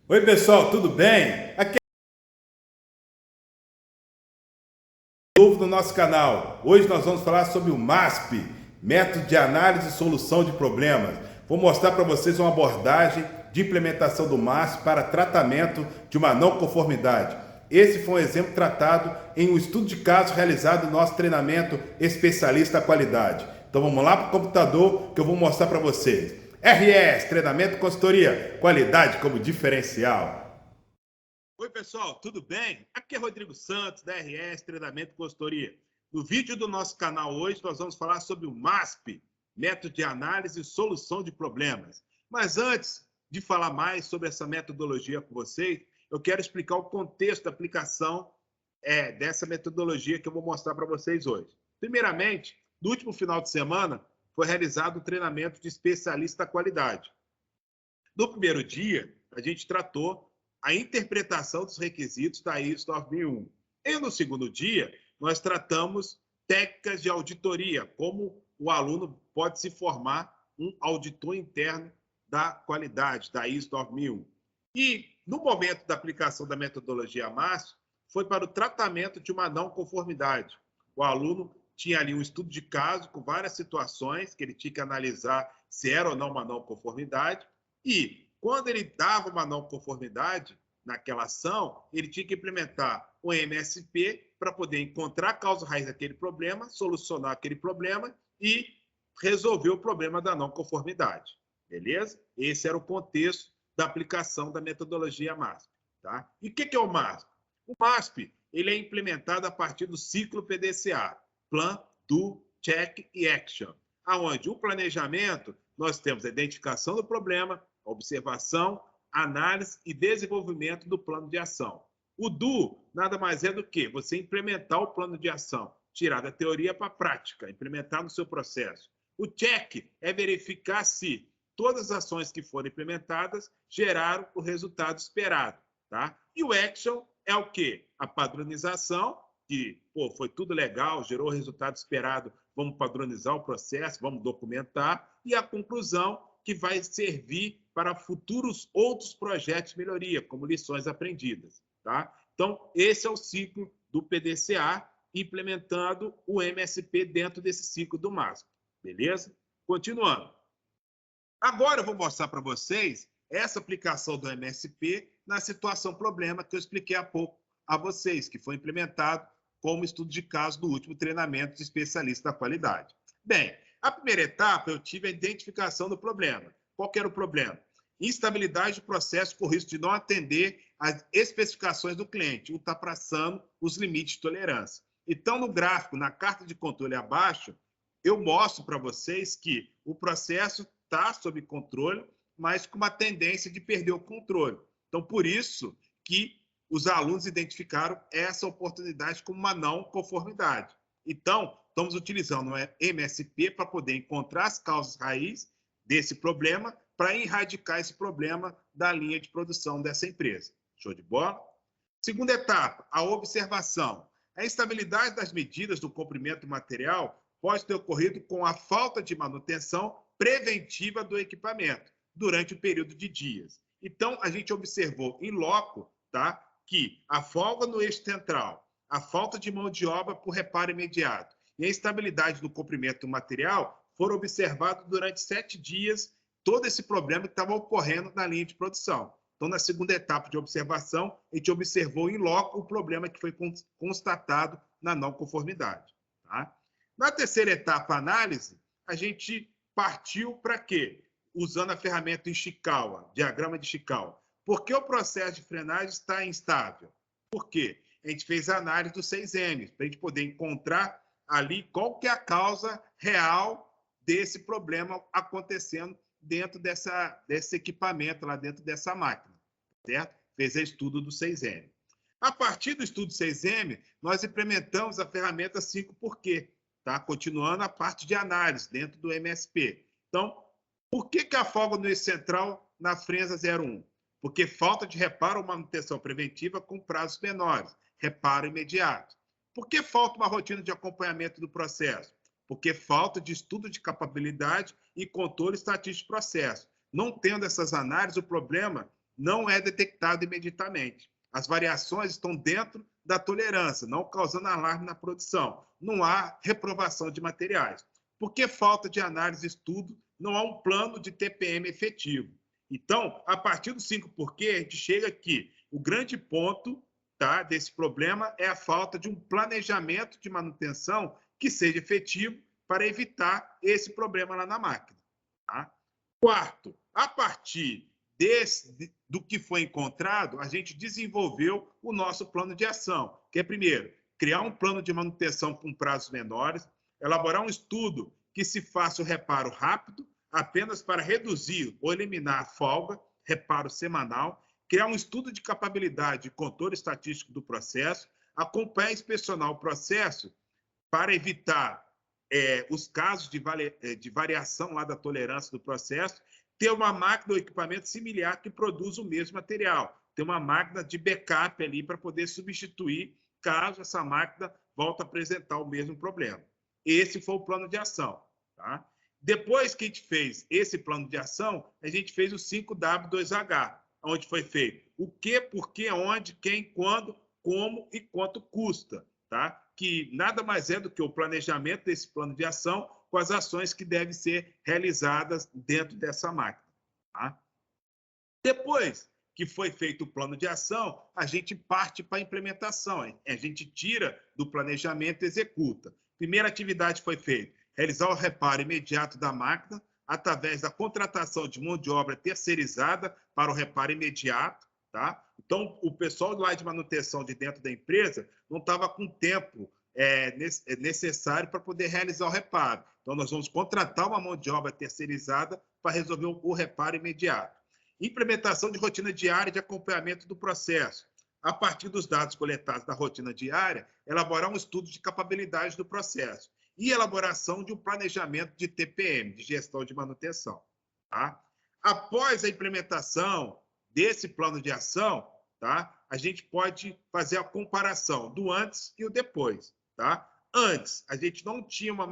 Oi, pessoal, tudo bem? Aqui é novo no nosso canal. Hoje nós vamos falar sobre o MASP, Método de Análise e Solução de Problemas. Vou mostrar para vocês uma abordagem de implementação do MASP para tratamento de uma não conformidade. Esse foi um exemplo tratado em um estudo de caso realizado no nosso treinamento especialista da qualidade. Então vamos lá para o computador que eu vou mostrar para vocês. RS, treinamento e consultoria, qualidade como diferencial. Oi, pessoal, tudo bem? Aqui é Rodrigo Santos, da RS Treinamento e Consultoria. No vídeo do nosso canal hoje, nós vamos falar sobre o MASP, Método de Análise e Solução de Problemas. Mas antes de falar mais sobre essa metodologia com vocês, eu quero explicar o contexto da aplicação dessa metodologia que eu vou mostrar para vocês hoje. Primeiramente, no último final de semana, foi realizado o treinamento de especialista da qualidade. No primeiro dia, a gente tratou a interpretação dos requisitos da ISO 9001. E no segundo dia, nós tratamos técnicas de auditoria, como o aluno pode se formar um auditor interno da qualidade, da ISO 9001. E no momento da aplicação da metodologia MASP, foi para o tratamento de uma não conformidade. O aluno tinha ali um estudo de caso com várias situações que ele tinha que analisar se era ou não uma não conformidade. E quando ele dava uma não conformidade naquela ação, ele tinha que implementar o MSP para poder encontrar a causa raiz daquele problema, solucionar aquele problema e resolver o problema da não conformidade. Beleza? Esse era o contexto da aplicação da metodologia MASP. Tá? E o que é o MASP? O MASP ele é implementado a partir do ciclo PDCA, Plan, Do, Check e Action, aonde o planejamento nós temos a identificação do problema, a observação, análise e desenvolvimento do plano de ação. O do nada mais é do que você implementar o plano de ação, tirar da teoria para a prática, implementar no seu processo. O check é verificar se todas as ações que foram implementadas geraram o resultado esperado. Tá? E o action é o quê? A padronização, que foi tudo legal, gerou o resultado esperado, vamos padronizar o processo, vamos documentar, e a conclusão, que vai servir para futuros outros projetos de melhoria, como lições aprendidas. Tá? Então, esse é o ciclo do PDCA, implementando o MSP dentro desse ciclo do MASP. Beleza? Continuando. Agora eu vou mostrar para vocês essa aplicação do MSP na situação problema que eu expliquei há pouco a vocês, que foi implementado como estudo de caso do último treinamento de especialista da qualidade. Bem, a primeira etapa eu tive a identificação do problema. Qual que era o problema? Instabilidade do processo por risco de não atender às especificações do cliente, ultrapassando os limites de tolerância. Então, no gráfico, na carta de controle abaixo, eu mostro para vocês que o processo está sob controle, mas com uma tendência de perder o controle. Então, por isso que os alunos identificaram essa oportunidade como uma não conformidade. Então, estamos utilizando o MSP para poder encontrar as causas raiz desse problema, para erradicar esse problema da linha de produção dessa empresa. Show de bola? Segunda etapa, a observação. A instabilidade das medidas do comprimento do material pode ter ocorrido com a falta de manutenção preventiva do equipamento durante o período de dias. Então, a gente observou em loco, tá, que a folga no eixo central, a falta de mão de obra por reparo imediato e a instabilidade do comprimento do material foram observados durante 7 dias todo esse problema que estava ocorrendo na linha de produção. Então, na segunda etapa de observação, a gente observou em loco o problema que foi constatado na não conformidade. Tá? Na terceira etapa, análise, a gente partiu para quê? Usando a ferramenta Ishikawa, diagrama de Ishikawa. Por que o processo de frenagem está instável? Por quê? A gente fez a análise dos 6Ms, para a gente poder encontrar ali qual que é a causa real desse problema acontecendo dentro desse equipamento, lá dentro dessa máquina, certo? Fez o estudo do 6M. A partir do estudo 6M, nós implementamos a ferramenta 5 porquê, tá? Continuando a parte de análise dentro do MSP. Então, por que a folga no eixo central na Frenza 01? Porque falta de reparo ou manutenção preventiva com prazos menores, reparo imediato. Por que falta uma rotina de acompanhamento do processo? Porque falta de estudo de capabilidade e controle estatístico do processo. Não tendo essas análises, o problema não é detectado imediatamente. As variações estão dentro da tolerância, não causando alarme na produção. Não há reprovação de materiais. Por que falta de análise e estudo? Não há um plano de TPM efetivo. Então, a partir do 5 porquê, a gente chega aqui. O grande ponto, tá, desse problema é a falta de um planejamento de manutenção que seja efetivo para evitar esse problema lá na máquina. Tá? Quarto, a partir do que foi encontrado, a gente desenvolveu o nosso plano de ação, que é, primeiro, criar um plano de manutenção com prazos menores, elaborar um estudo que se faça o reparo rápido, apenas para reduzir ou eliminar a folga, reparo semanal, criar um estudo de capabilidade e controle estatístico do processo, acompanhar e inspecionar o processo para evitar os casos de variação lá da tolerância do processo, ter uma máquina ou equipamento similar que produza o mesmo material, ter uma máquina de backup ali para poder substituir caso essa máquina volte a apresentar o mesmo problema. Esse foi o plano de ação. Tá? Depois que a gente fez esse plano de ação, a gente fez o 5W2H, onde foi feito o que, por que, onde, quem, quando, como e quanto custa. Tá? Que nada mais é do que o planejamento desse plano de ação com as ações que devem ser realizadas dentro dessa máquina. Tá? Depois que foi feito o plano de ação, a gente parte para a implementação. A gente tira do planejamento e executa. Primeira atividade foi feita, realizar o reparo imediato da máquina através da contratação de mão de obra terceirizada para o reparo imediato. Tá? Então, o pessoal lá de manutenção de dentro da empresa não estava com tempo necessário para poder realizar o reparo. Então, nós vamos contratar uma mão de obra terceirizada para resolver o reparo imediato. Implementação de rotina diária de acompanhamento do processo. A partir dos dados coletados da rotina diária, elaborar um estudo de capabilidade do processo e elaboração de um planejamento de TPM, de gestão de manutenção. Tá? Após a implementação desse plano de ação, tá? A gente pode fazer a comparação do antes e o depois. Tá? Antes, a gente não tinha uma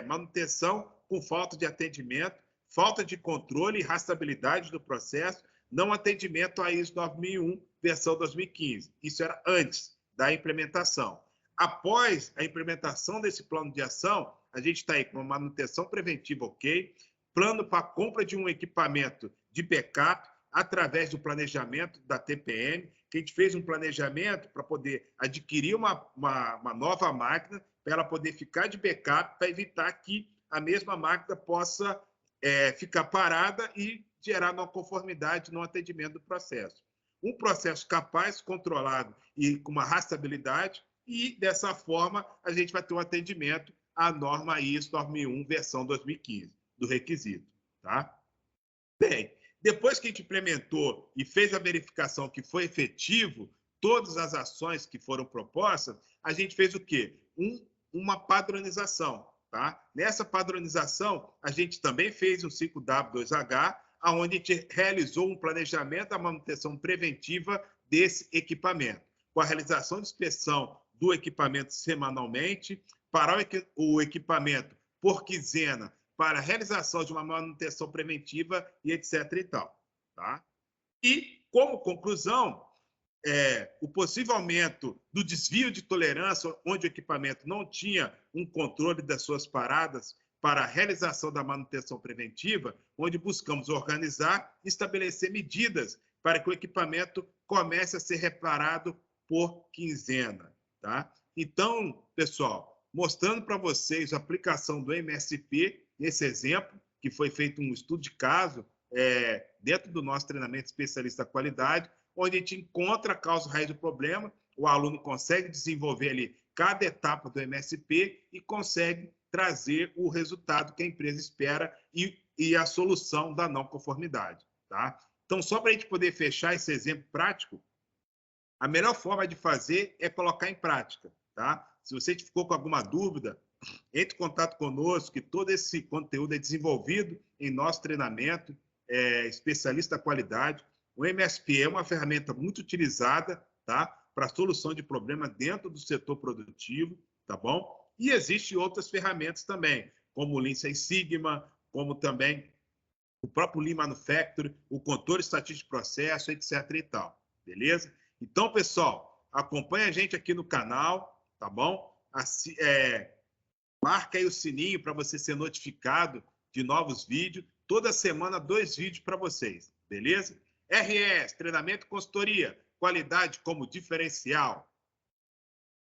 manutenção com falta de atendimento, falta de controle e rastreabilidade do processo, não atendimento à ISO 9001, versão 2015. Isso era antes da implementação. Após a implementação desse plano de ação, a gente está aí com uma manutenção preventiva ok, plano para a compra de um equipamento de backup, através do planejamento da TPM, que a gente fez um planejamento para poder adquirir uma nova máquina, para ela poder ficar de backup, para evitar que a mesma máquina possa ficar parada e gerar não conformidade no atendimento do processo. Um processo capaz, controlado e com uma rastreabilidade, e dessa forma a gente vai ter um atendimento à norma ISO 9001, versão 2015, do requisito. Tá? Bem, depois que a gente implementou e fez a verificação que foi efetivo, todas as ações que foram propostas, a gente fez o quê? Uma padronização. Tá? Nessa padronização, a gente também fez um 5W2H, onde a gente realizou um planejamento da manutenção preventiva desse equipamento, com a realização de inspeção do equipamento semanalmente, para o equipamento por quinzena, para a realização de uma manutenção preventiva e etc. e tal. Tá? E, como conclusão, o possível aumento do desvio de tolerância, onde o equipamento não tinha um controle das suas paradas para a realização da manutenção preventiva, onde buscamos organizar e estabelecer medidas para que o equipamento comece a ser reparado por quinzena. Tá? Então, pessoal, mostrando para vocês a aplicação do MSP, nesse exemplo, que foi feito um estudo de caso dentro do nosso treinamento especialista da qualidade, onde a gente encontra a causa raiz do problema, o aluno consegue desenvolver ali cada etapa do MSP e consegue trazer o resultado que a empresa espera e a solução da não conformidade. Tá? Então, só para a gente poder fechar esse exemplo prático, a melhor forma de fazer é colocar em prática. Tá? Se você ficou com alguma dúvida, entre em contato conosco, que todo esse conteúdo é desenvolvido em nosso treinamento, especialista da qualidade. O MSP é uma ferramenta muito utilizada, tá? Para a solução de problemas dentro do setor produtivo, tá bom? E existem outras ferramentas também, como o Lean Six Sigma, como também o próprio Lean Manufacturing, o controle estatístico de processo, etc. e tal, beleza? Então, pessoal, acompanha a gente aqui no canal, tá bom? Marca aí o sininho para você ser notificado de novos vídeos. Toda semana, 2 vídeos para vocês, beleza? RS, treinamento e consultoria, qualidade como diferencial.